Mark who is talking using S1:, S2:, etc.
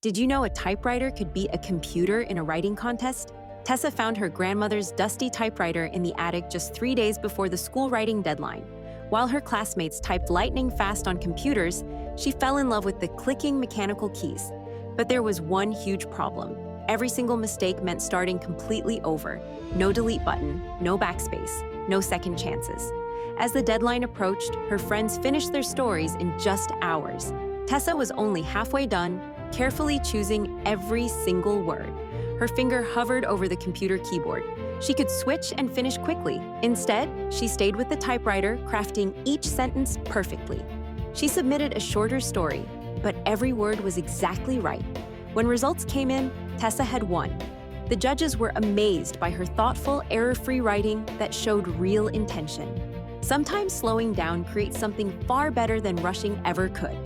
S1: Did you know a typewriter could beat a computer in a writing contest? Tessa found her grandmother's dusty typewriter in the attic just 3 days before the school writing deadline. While her classmates typed lightning fast on computers, she fell in love with the clicking mechanical keys. But there was one huge problem. Every single mistake meant starting completely over. No delete button, no backspace, no second chances. As the deadline approached, her friends finished their stories in just hours. Tessa was only halfway done, carefully choosing every single word. Her finger hovered over the computer keyboard. She could switch and finish quickly. Instead, she stayed with the typewriter, crafting each sentence perfectly. She submitted a shorter story, but every word was exactly right. When results came in, Tessa had won. The judges were amazed by her thoughtful, error-free writing that showed real intention. Sometimes slowing down creates something far better than rushing ever could.